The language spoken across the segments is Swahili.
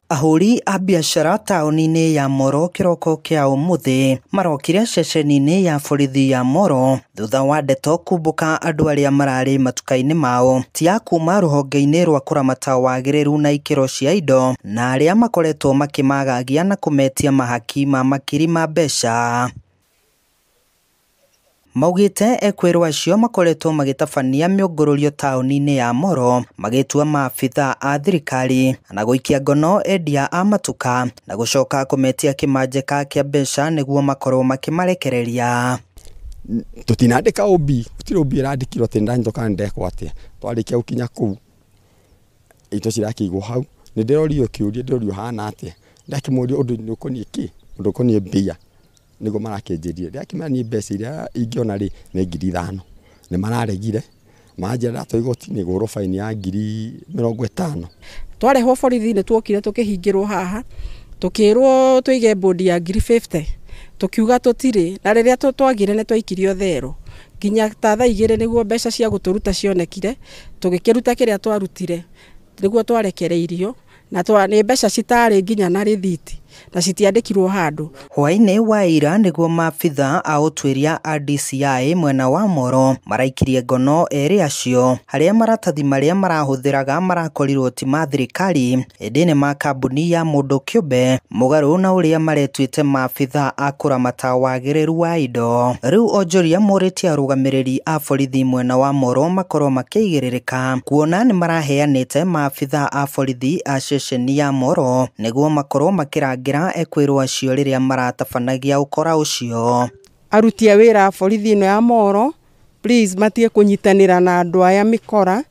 Ahuri a biacara taoni-inĩ ya Moro kiroko kia umuthi marokire ceceni-inĩ ya borithi ya Moro thutha wa ndeto kumbũka andũ arĩa mararĩ matuka-inĩ mao tia kuma rũhonge-inĩ rwa kũramata wagĩrĩru na ikĩro cia indo na arĩa makoretwo makĩmagagia na kũmetia mahaki ma makiri ma mbeca. Maugite ekwĩrwo acio makoretwo magĩtabania mĩũngũrũrio taoni-inĩ ya Moro magĩtua maabitha a thirikari na gũikia ngono endia a matuka na gũcoka kũmetia kĩmanjĩka kĩa mbeca nĩguo makorwo makĩmarekereria. Tutinandĩka ũmbi, gũtirĩ ũmbi ĩrandĩkirwo atĩ ndanjoka ndekwo atĩa. Twarĩkia gũkinya kũu indo cirakĩigwo hau, nĩndĩrorio kĩũria ndĩrorio hana atĩa. Ndakĩmũria ũndũ ũkoniĩ kĩ? Ũndũ ũkoniĩ mbia. Nĩguo marakĩnjĩria ndakĩmenya ni mbeca iria ingĩona rĩ nĩ 5,000 nĩ mararegire manjĩra atĩ igoti-inĩ gũrwo faini ya 50,000. Twarehwo borithi nĩ tuokire tukĩhingĩrwo haha tukĩrwo tuige bodi ya 50,000 tukiuga tutirĩ na rĩrĩa twagire nĩ twaikirio thero nginya ta thaa 2 nĩguo mbeca cia gũtũruta cionekire tũgĩkĩruta kĩrĩa twarutire nĩguo twarekereirio na nĩ mbeca citarĩ nginya na rĩthiti na citiandĩkirwo handũ. Hwaĩ-inĩ wa ira nĩguo maabitha a ũtuĩria a DCI mwena wa Moro maraikirie ngono erĩ acio harĩa maratathi marĩa marahũthĩraga marakorirwo ti ma thirikari ĩndĩ nĩ ma kambuni ya mũndũ kĩũmbe mũgarũ na ũrĩa maretuĩte maabitha a kũramata wagĩrĩru wa indo. Rĩu onjoria morĩtie arũgamĩrĩri a borithi mwena wa Moro makorwo makĩigĩrĩrĩka kuona nĩ maraheanĩte maabitha a borithi a ceceni ya Moro nĩguo makorwo makĩrangira ekwĩrwo acio rĩrĩa maratabanagia ũkora ũcio. Aruti a wĩra a borithi ĩno ya Moro please matige kũnyitanĩra na andũ aya mĩkora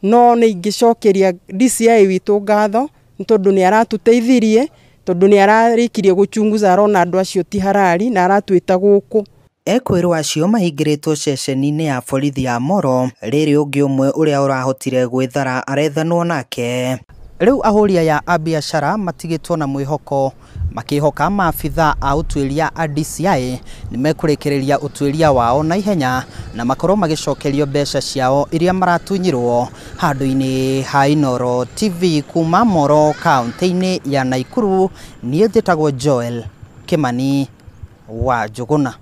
no nĩ ingĩcokeria DCI witũ ngatho tondũ nĩ aratũteithirie tondũ nĩ ararĩkirie gũchunguza arona andũ acio ti harari na aratuĩta gũkũ. Ekwĩrwo acio mahingĩrĩtwo ceceni-inĩ ya borithi ya Moro rĩrĩ ũngĩ ũmwe ũrĩa ũrahotire gwĩthara arethanwo nake. Rĩu ahũri aya a biacara matigĩtwo na mwĩhoko makĩhoka maabitha a ũtuĩria a DCI nĩ mekũrekereria ũtuĩria wao na ihenya na makorwo magĩcokerio mbeca ciao iria maratunyirwo handũ-inĩ ha Inooro TV kuma Moro kaunti-inĩ ya Nakuru. Niĩ njĩtagwo Joel Kimani wa Njuguna.